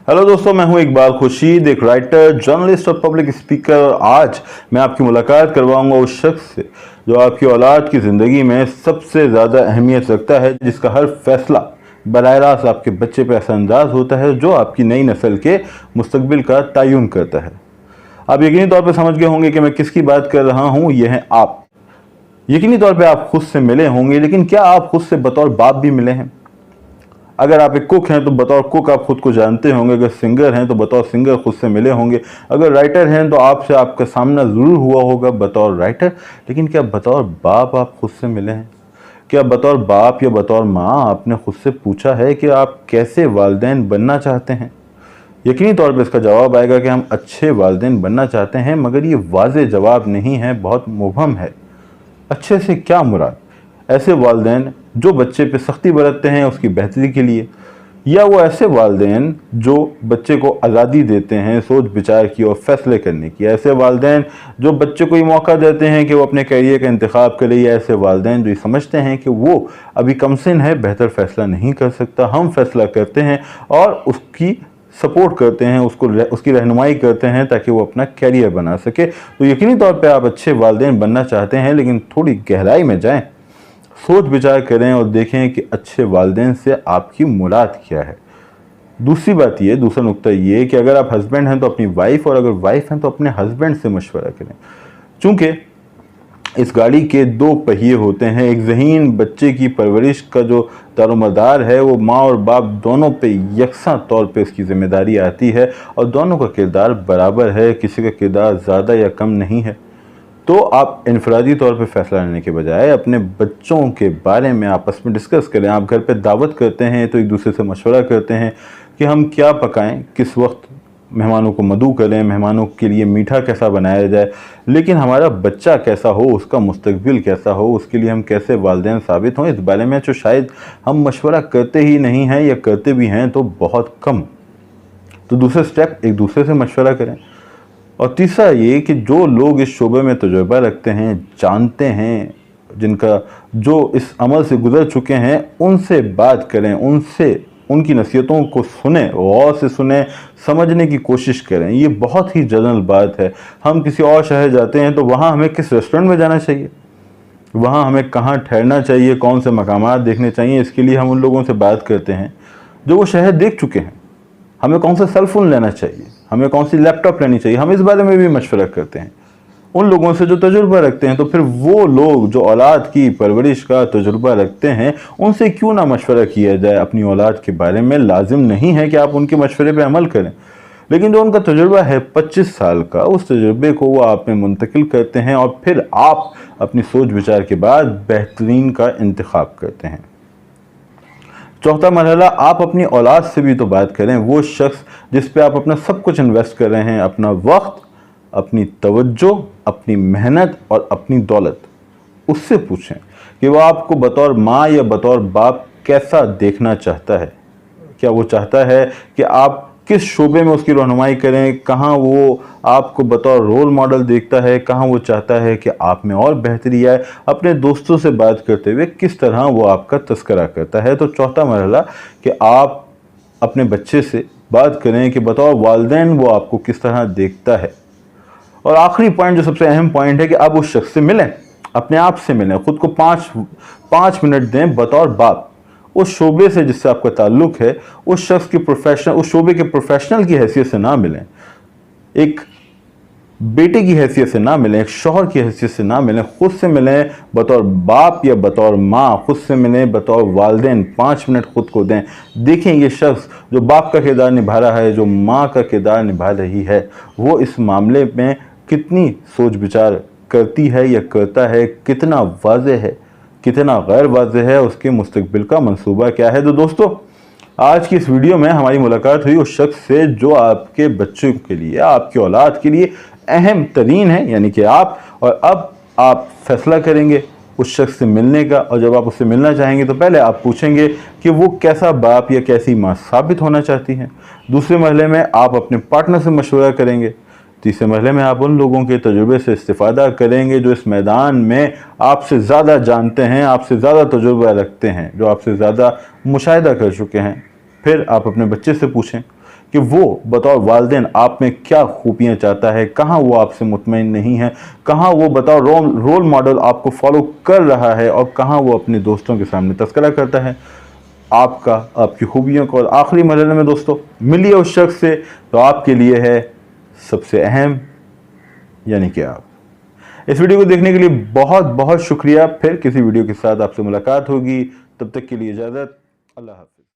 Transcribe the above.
Hello दोस्तों, मैं हूं इकबाल खुर्शीद, एक राइटर, जर्नलिस्ट और पब्लिक स्पीकर। और आज मैं आपकी मुलाकात करवाऊंगा उस शख्स से जो आपकी औलाद की ज़िंदगी में सबसे ज़्यादा अहमियत रखता है, जिसका हर फैसला बराह रास्त आपके बच्चे पर असरअंदाज होता है, जो आपकी नई नस्ल के मुस्तकबिल का तयन करता है। आप यकीनी तौर पर समझ गए होंगे कि मैं किसकी बात कर रहा हूँ। यह हैं आप। यकीनी तौर पे आप खुद से मिले होंगे, लेकिन क्या आप खुद से बतौर बाप भी मिले हैं? अगर आप एक कुक हैं तो बतौर कुक आप खुद को जानते होंगे। अगर सिंगर हैं तो बतौर सिंगर खुद से मिले होंगे। अगर राइटर हैं तो आपसे आपका सामना ज़रूर हुआ होगा बतौर राइटर। लेकिन क्या बतौर बाप आप खुद से मिले हैं? क्या बतौर बाप या बतौर माँ आपने खुद से पूछा है कि आप कैसे वालिदैन बनना चाहते हैं? यकीनी तौर पर इसका जवाब आएगा कि हम अच्छे वालिदैन बनना चाहते हैं, मगर ये वाज़ेह जवाब नहीं है, बहुत मुबहम है। अच्छे से क्या मुराद? ऐसे वालिदैन जो बच्चे पे सख्ती बरतते हैं उसकी बेहतरी के लिए, या वो ऐसे वालिदैन जो बच्चे को आज़ादी देते हैं सोच विचार की और फैसले करने की? ऐसे वालिदैन जो बच्चे को ये मौका देते हैं कि वो अपने कैरियर का इंतखाब करे, या ऐसे वालिदैन जो ये समझते हैं कि वो अभी कमसिन है, बेहतर फैसला नहीं कर सकता, हम फैसला करते हैं और उसकी सपोर्ट करते हैं, उसकी रहनुमाई करते हैं ताकि वो अपना कैरियर बना सके। तो यकीनी तौर पे आप अच्छे वालिदैन बनना चाहते हैं, लेकिन थोड़ी गहराई में जाएं, सोच विचार करें और देखें कि अच्छे वालिदैन से आपकी मुराद क्या है। दूसरा नुक्ता ये कि अगर आप हस्बैंड हैं तो अपनी वाइफ, और अगर वाइफ हैं तो अपने हस्बैंड से मशवरा करें। चूँकि इस गाड़ी के दो पहिए होते हैं। एक ज़हीन बच्चे की परवरिश का जो दारोमदार है वो माँ और बाप दोनों पे यकसा तौर पे इसकी ज़िम्मेदारी आती है, और दोनों का किरदार बराबर है, किसी का किरदार ज़्यादा या कम नहीं है। तो आप इनफरादी तौर पे फैसला लेने के बजाय अपने बच्चों के बारे में आपस में डिस्कस करें। आप घर पे दावत करते हैं तो एक दूसरे से मशवरा करते हैं कि हम क्या पकाएं, किस वक्त मेहमानों को मदऊ करें, मेहमानों के लिए मीठा कैसा बनाया जाए, लेकिन हमारा बच्चा कैसा हो, उसका मुस्तकबिल कैसा हो, उसके लिए हम कैसे वालिदैन साबित हों, इस बारे में जो शायद हम मशवरा करते ही नहीं हैं, या करते भी हैं तो बहुत कम। तो दूसरा स्टेप, एक दूसरे से मशवरा करें। और तीसरा ये कि जो लोग इस शोबे में तजुर्बा रखते हैं, जानते हैं, जो इस अमल से गुजर चुके हैं, उनसे बात करें, उनकी नसीहतों को सुने, गौर से सुने, समझने की कोशिश करें। ये बहुत ही जनरल बात है। हम किसी और शहर जाते हैं तो वहाँ हमें किस रेस्टोरेंट में जाना चाहिए, वहाँ हमें कहाँ ठहरना चाहिए, कौन से मकामात देखने चाहिए, इसके लिए हम उन लोगों से बात करते हैं जो वो शहर देख चुके हैं। हमें कौन सा सेल फोन लेना चाहिए, हमें कौन सी लैपटॉप लेनी चाहिए, हम इस बारे में भी मशवरा करते हैं उन लोगों से जो तजुर्बा रखते हैं। तो फिर वो लोग जो औलाद की परवरिश का तजुर्बा रखते हैं, उनसे क्यों ना मशवरा किया जाए अपनी औलाद के बारे में। लाजिम नहीं है कि आप उनके मशवरे पे अमल करें, लेकिन जो उनका तजुर्बा है 25 साल का, उस तजुर्बे को वो आप में मुंतकिल करते हैं, और फिर आप अपनी सोच विचार के बाद बेहतरीन का इंतखाब करते हैं। चौथा मरहला, आप अपनी औलाद से भी तो बात करें। वो शख्स जिस पे आप अपना सब कुछ इन्वेस्ट कर रहे हैं, अपना वक्त, अपनी तवज्जो, अपनी मेहनत और अपनी दौलत, उससे पूछें कि वो आपको बतौर माँ या बतौर बाप कैसा देखना चाहता है। क्या वो चाहता है कि आप किस शोबे में उसकी रहनुमाई करें, कहाँ वो आपको बतौर रोल मॉडल देखता है, कहाँ वो चाहता है कि आप में और बेहतरी आए। अपने दोस्तों से बात करते हुए किस तरह वो आपका तस्करा करता है। तो चौथा मरहला कि आप अपने बच्चे से बात करें कि बतौर वालिदैन वो आपको किस तरह देखता है। और आखिरी पॉइंट, जो सबसे अहम पॉइंट है, कि आप उस शख्स से मिलें, अपने आप से मिलें, खुद को पाँच मिनट दें बतौर बाप। उस शोबे से जिससे आपका ताल्लुक है, उस शोबे के प्रोफेशनल की हैसियत से ना मिलें, एक बेटे की हैसियत से ना मिलें, एक शौहर की हैसियत से ना मिलें, खुद से मिलें बतौर बाप या बतौर माँ, खुद से मिलें बतौर वालिदैन। 5 मिनट खुद को दें। देखें ये शख्स जो बाप का किरदार निभा रहा है, जो माँ का किरदार निभा रही है, वो इस मामले में कितनी सोच विचार करती है या करता है, कितना वाज़ेह है, कितना गैर वाज़ेह है, उसके मुस्तकबिल का मंसूबा क्या है। तो दोस्तों, आज की इस वीडियो में हमारी मुलाकात हुई उस शख्स से जो आपके बच्चों के लिए, आपकी औलाद के लिए अहम तरीन है, यानी कि आप। और अब आप फैसला करेंगे उस शख्स से मिलने का, और जब आप उससे मिलना चाहेंगे तो पहले आप पूछेंगे कि वो कैसा बाप या कैसी माँ साबित होना चाहती हैं। दूसरे मरहले में आप अपने पार्टनर से मशवरा करेंगे। तीसरे मरहले में आप उन लोगों के तजुर्बे से इस्तिफ़ादा करेंगे जो इस मैदान में आपसे ज़्यादा जानते हैं, आपसे ज़्यादा तजुर्बा रखते हैं, जो आपसे ज़्यादा मुशाहिदा कर चुके हैं। फिर आप अपने बच्चे से पूछें कि वो बतौर वालिदैन आप में क्या खूबियाँ चाहता है, कहाँ वो आपसे मुतमईन नहीं है, कहाँ वो बतौर रोल मॉडल आपको फॉलो कर रहा है और कहाँ वो अपने दोस्तों के सामने तस्करा करता है आपकी खूबियों को। और आखिरी मरहले में दोस्तों मिलिए उस शख्स से तो आपके लिए है सबसे अहम, यानी कि आप। इस वीडियो को देखने के लिए बहुत बहुत शुक्रिया। फिर किसी वीडियो के साथ आपसे मुलाकात होगी, तब तक के लिए इजाज़त, अल्लाह हाफ़िज़।